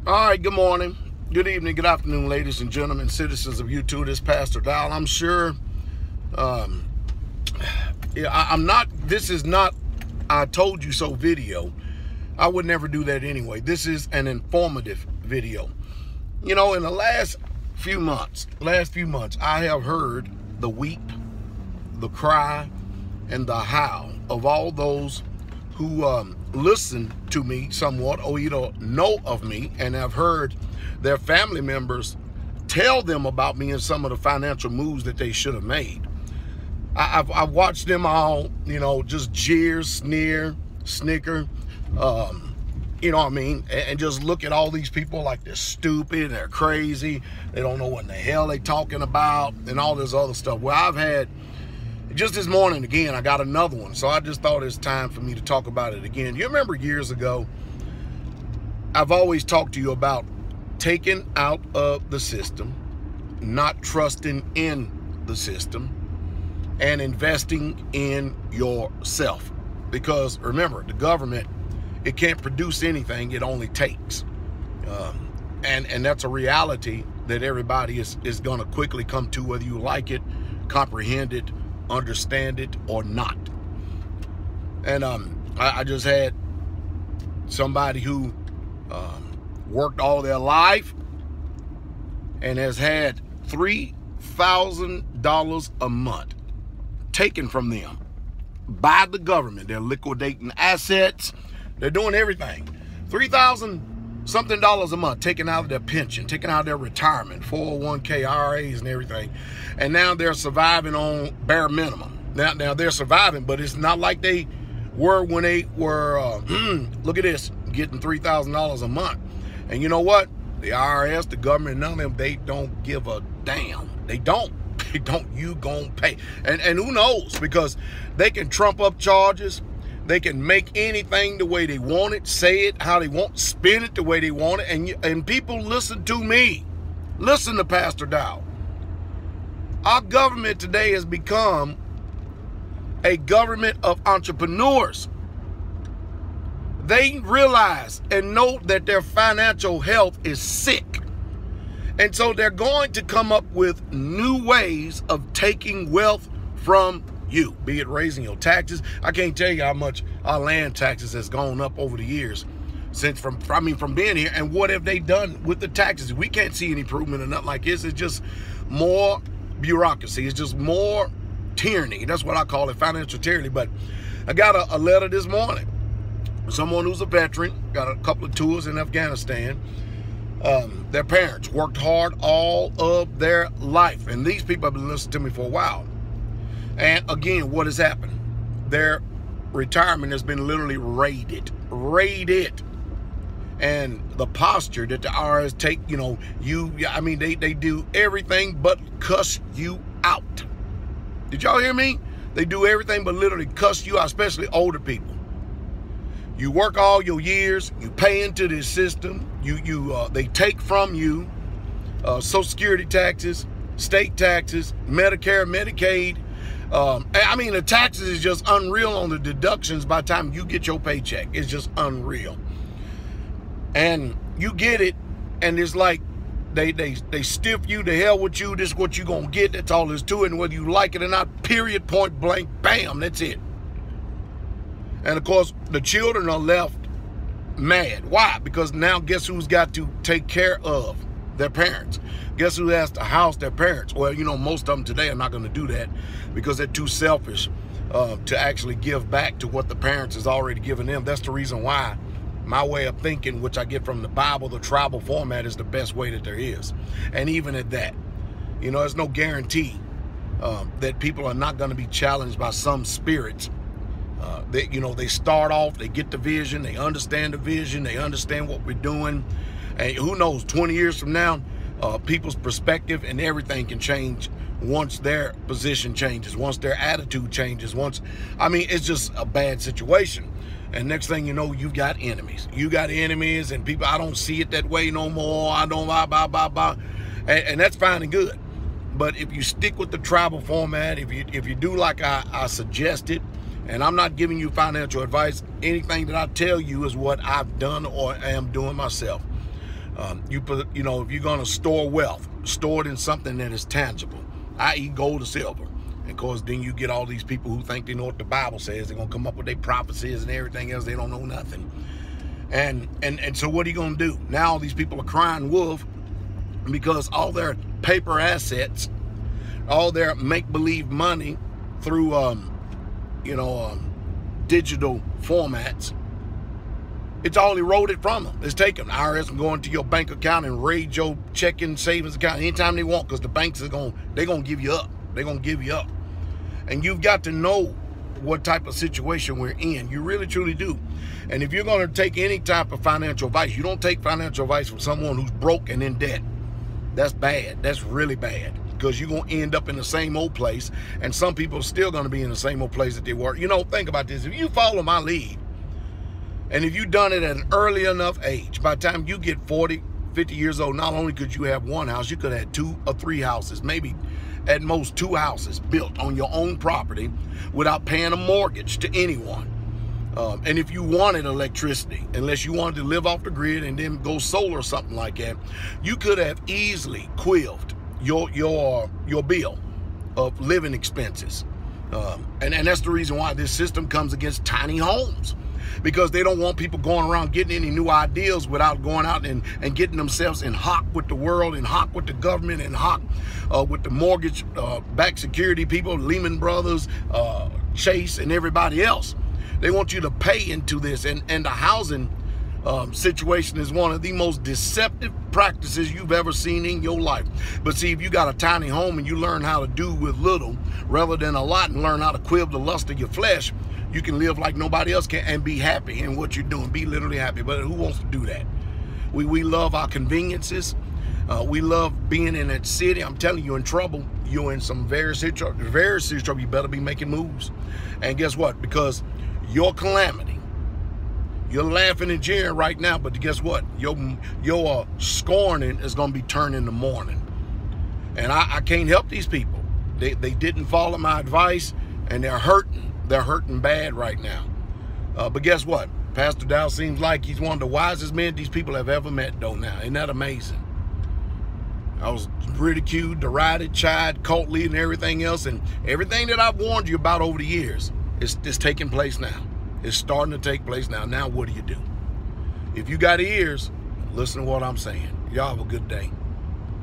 All right, good morning, good evening, good afternoon, ladies and gentlemen, citizens of YouTube. This is PastorDowell. I'm sure, this is not I told you so video. I would never do that anyway. This is an informative video. You know, in the last few months, I have heard the weep, the cry, and the howl of all those who listen to me somewhat or either know of me and have heard their family members tell them about me and some of the financial moves that they should have made. I've watched them all, you know, just jeer, sneer, snicker, you know what I mean, and just look at all these people like they're stupid, they're crazy, they don't know what in the hell they're talking about, and all this other stuff. Well, I've had, just this morning again, I got another one, so I just thought it's time for me to talk about it again. You remember years ago, I've always talked to you about taking out of the system, not trusting in the system, and investing in yourself. Because remember, the government, it can't produce anything, it only takes. And that's a reality that everybody is going to quickly come to, whether you like it, comprehend it, understand it, or not. And I just had somebody who worked all their life and has had $3,000 a month taken from them by the government. They're liquidating assets, they're doing everything. $3,000 something a month taken out of their pension, taken out of their retirement, 401k, IRAs, and everything. And now they're surviving on bare minimum. Now they're surviving, but it's not like they were when they were, look at this, getting $3,000 a month. And you know what? The IRS, the government, none of them, they don't give a damn. They don't. They don't. You gonna pay. And who knows? Because they can trump up charges. They can make anything the way they want it, say it how they want, spin it the way they want it. And people listen to me. Listen to PastorDowell. Our government today has become a government of entrepreneurs. They realize and know that their financial health is sick. And so they're going to come up with new ways of taking wealth from you, be it raising your taxes. I can't tell you how much our land taxes has gone up over the years since from being here. And what have they done with the taxes? We can't see any improvement or nothing like this. It's just more bureaucracy. It's just more tyranny. That's what I call it, financial tyranny. But I got a letter this morning. Someone who's a veteran, got a couple of tours in Afghanistan. Their parents worked hard all of their life. And these people have been listening to me for a while. And again, what has happened? Their retirement has been literally raided. And the posture that the IRS take, you know, they do everything but cuss you out. Did y'all hear me? They do everything but literally cuss you out, especially older people. You work all your years, you pay into this system, they take from you Social Security taxes, state taxes, Medicare, Medicaid. The taxes is just unreal on the deductions by the time you get your paycheck. It's just unreal. And you get it, and it's like they stiff you, to hell with you, this is what you gonna get, that's all there's to it, and whether you like it or not, period, point blank, bam, that's it. And of course, the children are left mad. Why? Because now guess who's got to take care of their parents? Guess who has to house their parents? Well, you know, most of them today are not going to do that because they're too selfish to actually give back to what the parents has already given them. That's the reason why my way of thinking, which I get from the Bible, the tribal format, is the best way that there is. And even at that, you know, there's no guarantee that people are not going to be challenged by some spirits. They start off, they get the vision, they understand the vision, they understand what we're doing. And who knows, 20 years from now, people's perspective and everything can change once their position changes, once their attitude changes, it's just a bad situation. And next thing you know, you've got enemies. You got enemies and people, I don't see it that way no more. I don't, and that's fine and good. But if you stick with the tribal format, if you do like I suggested, and I'm not giving you financial advice, anything that I tell you is what I've done or am doing myself. You put, if you're going to store wealth, store it in something that is tangible, i.e. gold or silver. And of course, then you get all these people who think they know what the Bible says. They're going to come up with their prophecies and everything else. They don't know nothing. And so what are you going to do? Now all these people are crying wolf because all their paper assets, all their make-believe money through, digital formats, it's all eroded from them. It's taken. The IRS can go into your bank account and raid your checking savings account anytime they want, because the banks they're going to give you up. They're going to give you up. And you've got to know what type of situation we're in. You really, truly do. And if you're going to take any type of financial advice, you don't take financial advice from someone who's broke and in debt. That's bad. That's really bad, because you're going to end up in the same old place, and some people are still going to be in the same old place that they were. Think about this. If you follow my lead, and if you've done it at an early enough age, by the time you get 40, 50 years old, not only could you have one house, you could have 2 or 3 houses, maybe at most 2 houses built on your own property without paying a mortgage to anyone. And if you wanted electricity, unless you wanted to live off the grid and then go solar or something like that, you could have easily quilled your bill of living expenses. And that's the reason why this system comes against tiny homes, because they don't want people going around getting any new ideas without going out and getting themselves in hock with the world, in hock with the government, in hock with the mortgage backed security people, Lehman Brothers, Chase, and everybody else. They want you to pay into this, and the housing situation is one of the most deceptive practices you've ever seen in your life. But see, if you got a tiny home and you learn how to do with little rather than a lot, and learn how to quill the lust of your flesh, you can live like nobody else can and be happy in what you're doing. Be literally happy. But who wants to do that? We love our conveniences. We love being in that city. I'm telling you, you're in trouble. You're in some very serious trouble. You better be making moves. And guess what? Because your calamity, you're laughing and jeering right now, but guess what? Your scorning is going to be turned into mourning. And I can't help these people. They didn't follow my advice, and they're hurting. They're hurting bad right now. But guess what? Pastor Dowell seems like he's one of the wisest men these people have ever met, though, now. Isn't that amazing? I was ridiculed, derided, chided, cult leader, and everything else. And everything that I've warned you about over the years is taking place now. It's starting to take place now. Now what do you do? If you got ears, listen to what I'm saying. Y'all have a good day.